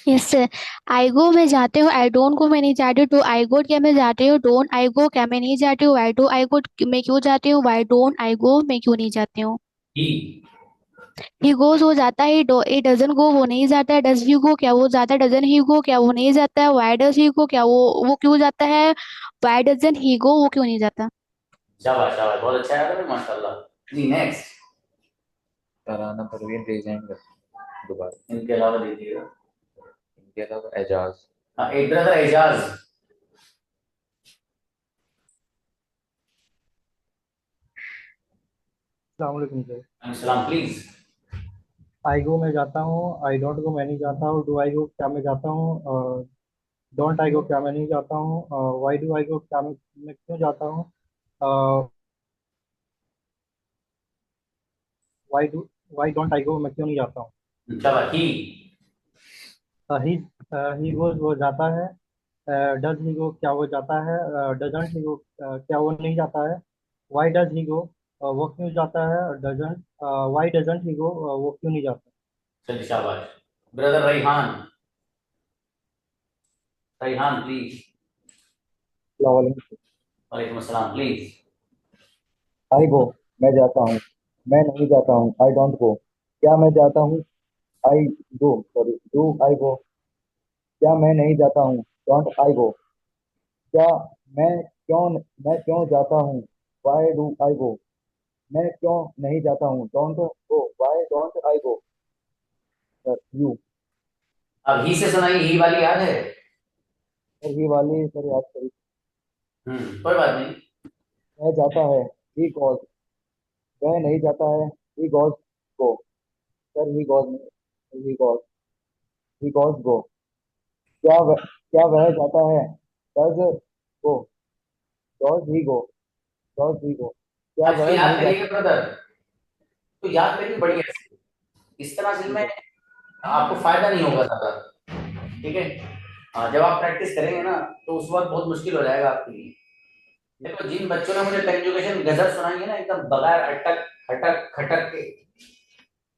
Yes sir. I go मैं जाते हूँ, आई डोंट गो मैं नहीं जाती हूँ। डू आई गो क्या मैं जाती हूँ, डोंट आई गो क्या मैं नहीं जाती हूँ। वाई डू आई गो मैं क्यों जाती हूँ, वाई डोंट आई गो मैं क्यों नहीं जाती हूँ। ही ही गोज वो जाता है, डो इट डजन गो वो नहीं जाता है। डज ही गो क्या वो जाता है, डजन ही गो क्या वो नहीं जाता है। वाई डज ही गो क्या वो क्यों जाता है। वाई डजन ही गो वो क्यों नहीं जाता। शाबाश शाबाश, बहुत अच्छा है भाई, माशाल्लाह। जी नेक्स्ट। तराना परवीन रेज हैंड दोबारा। इनके अलावा दीजिएगा। इनके अलावा एजाज। हाँ, एक ब्रदर एजाज। अस्सलाम वालेकुम सर। सलाम प्लीज। आई गो मैं जाता हूँ, आई डोंट गो मैं नहीं जाता हूँ। डू आई गो क्या मैं जाता हूँ, डोंट आई गो क्या मैं नहीं जाता हूँ। वाई डू आई गो क्या मैं क्यों जाता हूँ। वाई डोंट आई गो मैं क्यों नहीं जाता हूँ। शाबाश। ही ही ही गोज वो जाता है। डज ही गो क्या वो जाता है। डजंट ही गो क्या वो नहीं जाता है। वाई डज ही गो वो क्यों जाता है। डजंट वाई डजंट ही गो वो क्यों नहीं जाता। चलिए शाबाश। ब्रदर रेहान। रेहान प्लीज। अस्सलाम वालेकुम। वालेकुम अस्सलाम प्लीज। आई गो मैं जाता हूँ, मैं नहीं जाता हूँ। आई डोंट गो क्या मैं जाता हूँ। I go sorry do I go क्या मैं नहीं जाता हूँ। डोंट आई गो क्या मैं क्यों मैं क्यों जाता हूँ। वाई डू आई गो मैं क्यों नहीं जाता हूँ। Don't go why don't I go. Sir you. अब ही से सुनाई, ही वाली याद है? सर ये वाली सर याद करी। कोई बात नहीं। वह जाता है, ही गोज वह नहीं जाता है। He goes go sir he goes नहीं, ही गोज गो क्या वह जाता है। Does go does he go does he go क्या अच्छा वह याद नहीं करिएगा जाता। ब्रदर, तो याद करिए बढ़िया से। इस तरह से ठीक में है। आपको फायदा नहीं होगा ज्यादा। ठीक है। हाँ, जब आप प्रैक्टिस करेंगे ना तो उस वक्त बहुत मुश्किल हो जाएगा आपके लिए। देखो, जिन बच्चों ने मुझे कंजुगेशन गजल सुनाई है ना, एकदम बगैर अटक खटक खटक के,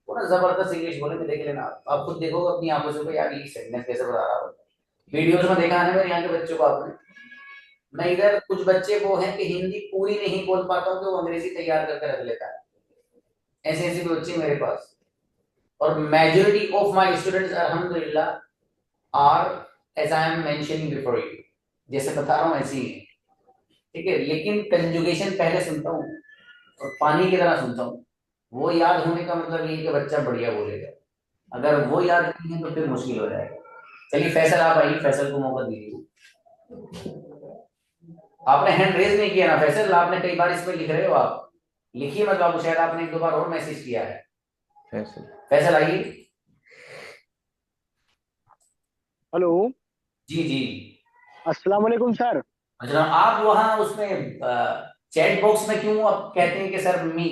वो ना जबरदस्त इंग्लिश बोलेंगे, देख लेना आप खुद देखोगे अपनी आंखों से कि यार ये सेंटेंस कैसे बता रहा होता है। वीडियोस में देखा है ना मेरे यहाँ के बच्चों को आपने। मैं इधर कुछ बच्चे वो हैं कि हिंदी पूरी नहीं बोल पाता हूँ, तो वो अंग्रेजी तैयार करके रख लेता है। ऐसे ऐसे भी बच्चे मेरे पास। और मेजोरिटी ऑफ माय स्टूडेंट्स अल्हम्दुलिल्लाह are as I am mentioning before you, जैसे बता रहा हूँ ऐसे ही है। ठीक है, लेकिन कंजुगेशन पहले सुनता हूँ और पानी की तरह सुनता हूँ। वो याद होने का मतलब ये है कि बच्चा बढ़िया बोलेगा। अगर वो याद नहीं है तो फिर मुश्किल हो जाएगा। चलिए फैसल, आप आइए, फैसल को मौका दीजिए। आपने हैंड रेज नहीं किया ना फैसल, आपने कई बार इसमें लिख रहे हो आप। लिखिए मत बाबू, शायद आपने एक दो बार और मैसेज किया है। फैसल। फैसल आइए। हेलो। जी जी। अस्सलाम वालेकुम सर। अच्छा, आप वहाँ उसमें चैट बॉक्स में क्यों आप कहते हैं कि सर मी,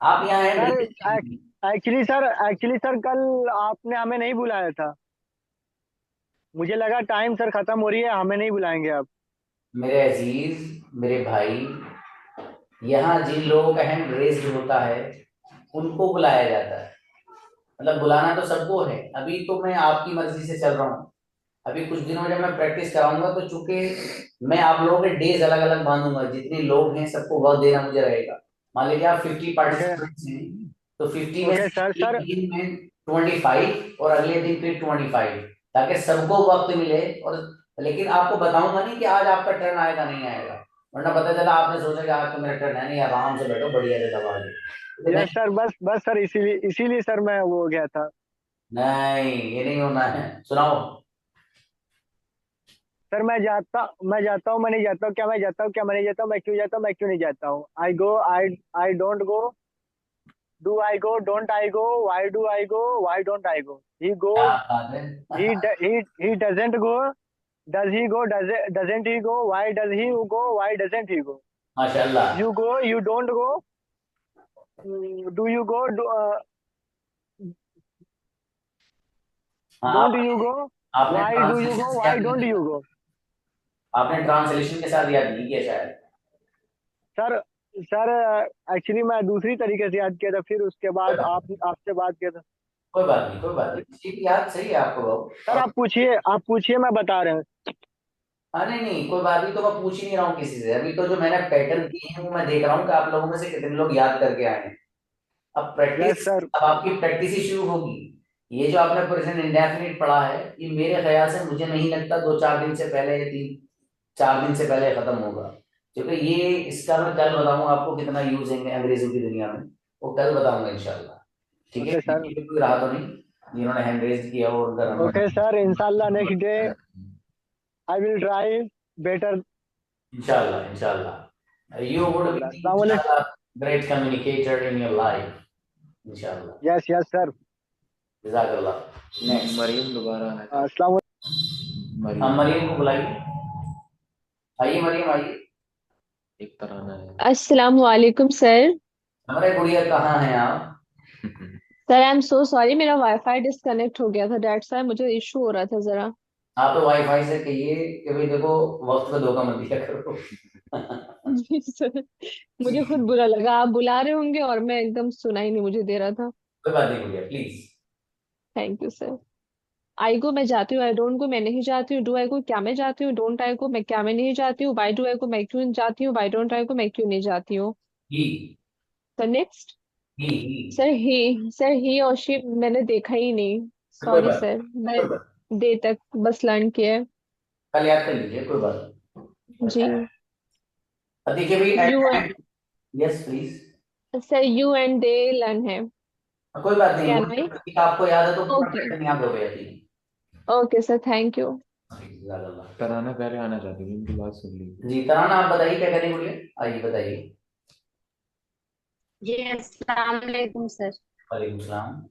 आप यहाँ हैंड सर रेज कीजिए। एक्चुअली सर कल आपने हमें नहीं बुलाया था। मुझे लगा टाइम सर खत्म हो रही है, हमें नहीं बुलाएंगे आप। मेरे अजीज, मेरे भाई, यहाँ जिन लोगों का हैंड रेज होता है उनको बुलाया जाता है। मतलब बुलाना तो सबको है। अभी तो मैं आपकी मर्जी से चल रहा हूँ। अभी कुछ दिनों में जब मैं प्रैक्टिस कराऊंगा तो चूंकि मैं आप लोगों के डेज अलग अलग बांधूंगा, जितने लोग हैं सबको वर्क देना मुझे रहेगा। मान लीजिए आप 50 ओके। पार्टिसिपेंट्स हैं, तो 50 में ओके से सर। एक सर दिन में 25 और अगले दिन फिर 25, ताकि सबको वक्त मिले। और लेकिन आपको बताऊंगा नहीं कि आज आपका टर्न आएगा नहीं आएगा, वरना पता चला आपने सोचा कि आज तो मेरा टर्न है नहीं, आराम से बैठो बढ़िया से दबा दो, तो यस नहीं। सर, बस बस सर, इसीलिए इसीलिए सर मैं वो गया था। नहीं, ये नहीं होना है। सुनाओ। सर मैं जाता हूँ, मैं नहीं जाता हूँ, क्या मैं जाता हूँ, क्या मैं नहीं जाता हूँ, मैं क्यों जाता हूँ, मैं क्यों नहीं जाता हूँ। I go, I don't go, do I go, don't I go, why do I go, why don't I go. He क्या गोज, बात है। he doesn't go, does he go, doesn't he go, why does he go, why doesn't he go. माशाल्लाह। You go, you don't go, do you go, हाँ, don't you आपने go, आपने why do you translation go, से why याद नहीं don't किया। you go. आपने ट्रांसलेशन के साथ याद नहीं किया शायद। सर सर एक्चुअली मैं दूसरी तरीके से याद किया था, फिर उसके बाद आप आपसे बात किया था। कोई बात नहीं, कोई बात नहीं, ठीक, याद सही है आपको बाबू। सर आप पूछिए मैं बता रहा हूँ। हाँ नहीं नहीं, कोई बात नहीं, तो मैं पूछ ही नहीं रहा हूँ किसी से, अभी तो जो मैंने पैटर्न दिए हैं वो मैं देख रहा हूँ कि आप लोगों में से कितने लोग याद करके आए हैं। अब यस प्रैक्टिस, सर। अब आपकी प्रैक्टिस ही शुरू होगी। ये जो आपने प्रेजेंट इंडेफिनिट पढ़ा है, ये मेरे ख्याल से, मुझे नहीं लगता 2-4 दिन से पहले या 3-4 दिन से पहले खत्म होगा, क्योंकि ये इसका मैं कल बताऊंगा आपको कितना यूज है अंग्रेजों की दुनिया में, वो कल बताऊंगा इंशाल्लाह। ठीक है, ओके सर। किसी को कोई रहा तो नहीं जिन्होंने हैंड रेज किया हो उनका नंबर। ओके सर, इंशाल्लाह next day I will try better. इंशाल्लाह इंशाल्लाह you would be अस्सलाम वालेकुम। inshallah great communicator in your life inshallah। Yes yes sir. जज़ाकल्लाह। नेक्स्ट मरियम दोबारा आना चाहती अस्सलाम है। हम मरियम, मरियम को बुलाइए, आइए मरियम आइए। एक तराना है। अस्सलाम वालेकुम सर। हमारे गुड़िया कहाँ हैं आप? Sir I am so sorry, मेरा वाईफाई डिस्कनेक्ट हो गया था, दैट्स व्हाई मुझे इशू हो रहा था जरा। आप तो वाईफाई से कहिए कि भाई देखो वक्त पे धोखा मत दिया करो। जी सर, मुझे खुद बुरा लगा, आप बुला रहे होंगे और मैं एकदम सुना ही नहीं मुझे दे रहा था। कोई बात नहीं गुड़िया, please. Thank you sir. I go मैं जाती हूँ, आई डोंट गो मैं नहीं जाती हूँ, डू आई गो क्या मैं जाती हूँ, डोंट आई गो मैं क्या मैं नहीं जाती हूँ, वाई डू आई गो मैं क्यों जाती हूँ, वाई डोंट आई गो मैं क्यों नहीं जाती हूँ। ही सर नेक्स्ट। ही सर ही और शी मैंने देखा ही नहीं, कोई सॉरी बात सर, मैं कोई बात दे तक बस लर्न किया है। कल याद कर लीजिए, कोई बात नहीं। जी। अब देखिए भाई at you time, yes please. Sir you and they learn है। कोई बात नहीं, कैन वो आई? प्रतीक आपको याद है तो पूरा ओके पैटर्न याद हो गया थी। Okay sir, thank you. Tarana पहले आना चाहती थी, उनकी बात सुन ली। जी तराना आप बताइए क्या करेंगे गुड़िया, आइए बताइए। जी अस्सलाम वालेकुम सर। वालेकुम सलाम।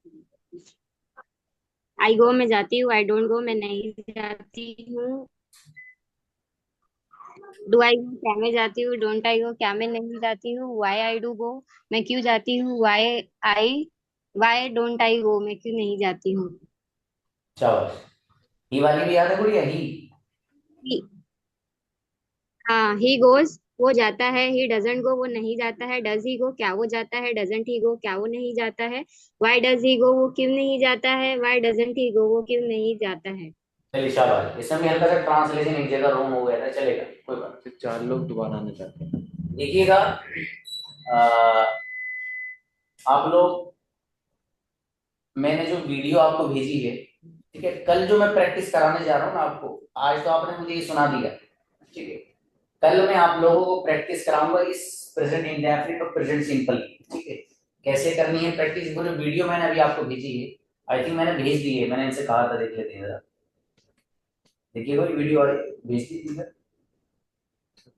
आई गो मैं जाती हूँ, आई डोंट गो मैं नहीं जाती हूँ, डू आई गो क्या मैं जाती हूँ, डोंट आई गो क्या मैं नहीं जाती हूँ, वाई आई डू गो मैं क्यों जाती हूँ, वाई डोंट आई गो मैं क्यों नहीं जाती हूँ। शाबाश। ही वाली भी याद है गुड़िया, ही। He- हाँ ही गोज वो जाता है, ही डजंट गो वो नहीं जाता है, डज ही गो क्या वो जाता है, डजंट ही गो क्या वो नहीं जाता है, वाई डज ही गो वो क्यों नहीं जाता है, वाई डजंट ही गो वो क्यों नहीं जाता है। चलिए शाबाश, इसमें भी हल्का सा ट्रांसलेशन एक जगह रॉन्ग हो गया था, चलेगा कोई बात फिर 4 लोग दोबारा आना चाहते हैं। नहीं। देखिएगा आप लोग, मैंने जो वीडियो आपको भेजी है, ठीक है, कल जो मैं प्रैक्टिस कराने जा रहा हूँ ना आपको, आज तो आपने मुझे ये सुना दिया, ठीक है, कल मैं आप लोगों को प्रैक्टिस कराऊंगा इस प्रेजेंट इंडेफिनिट और प्रेजेंट सिंपल, ठीक है, कैसे करनी है प्रैक्टिस। वो जो वीडियो मैंने अभी आपको भेजी है, आई थिंक मैंने भेज दी है, मैंने इनसे कहा था देख लेते हैं जरा, देखिए कोई वीडियो आई भेज दी थी सर।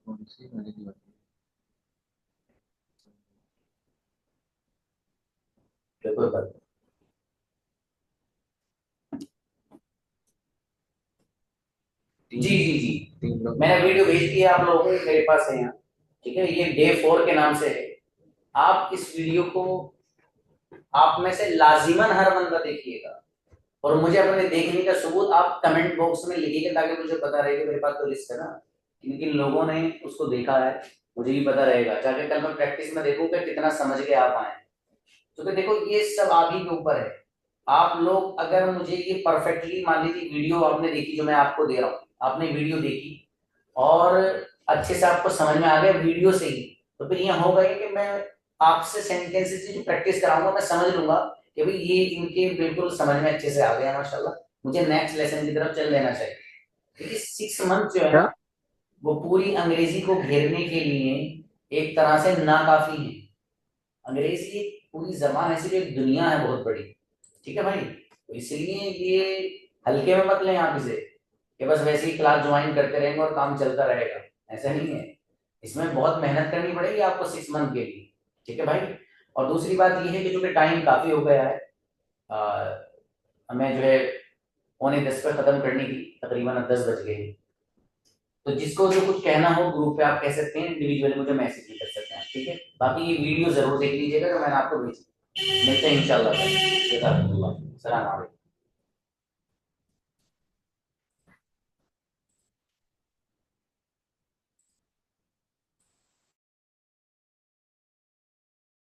कौन सी वाली की बात है? कोई बात जी जी जी, 3 लोग मैंने वीडियो भेज दी है आप लोगों को, मेरे पास है यहाँ, ठीक है, ये डे 4 के नाम से है। आप इस वीडियो को, आप में से लाजिमन हर बंदा देखिएगा, और मुझे अपने देखने का सबूत आप कमेंट बॉक्स में लिखिएगा, ताकि मुझे पता रहे कि मेरे पास तो लिस्ट है ना, किन किन लोगों ने उसको देखा है, मुझे भी पता रहेगा, जाके कल मैं प्रैक्टिस में देखूंगा कितना समझ के आप आए। क्योंकि देखो ये सब आप ही के ऊपर है, आप लोग अगर मुझे ये परफेक्टली, मान लीजिए वीडियो आपने देखी जो मैं आपको दे रहा हूँ, आपने वीडियो देखी और अच्छे से आपको समझ में आ गया वीडियो से ही, तो फिर ये होगा कि मैं आपसे सेंटेंसेस की जो प्रैक्टिस कराऊंगा मैं समझ लूंगा कि भाई ये इनके बिल्कुल समझ में अच्छे से आ गया माशाल्लाह, मुझे नेक्स्ट लेसन की तरफ चल लेना चाहिए। क्योंकि 6 मंथ जो है ना, वो पूरी अंग्रेजी को घेरने के लिए एक तरह से नाकाफी है। अंग्रेजी पूरी जबान ऐसी एक दुनिया है बहुत बड़ी, ठीक है भाई, तो इसलिए ये हल्के में मत लें आप इसे कि बस वैसे ही क्लास ज्वाइन करते रहेंगे और काम चलता रहेगा, ऐसा नहीं है, इसमें बहुत मेहनत करनी पड़ेगी आपको 6 मंथ के लिए, ठीक है भाई। और दूसरी बात ये है कि चूंकि टाइम काफी हो गया है, हमें जो है 9:45 पे खत्म करने की, तकरीबन 10 बज गए हैं, तो जिसको जो कुछ कहना हो ग्रुप पे आप कह सकते हैं, इंडिविजुअली मुझे मैसेज भी कर सकते हैं, ठीक है। बाकी ये वीडियो जरूर देख लीजिएगा जो मैंने आपको भेजी, मिलते हैं इंशाल्लाह। सलाम अलैकुम।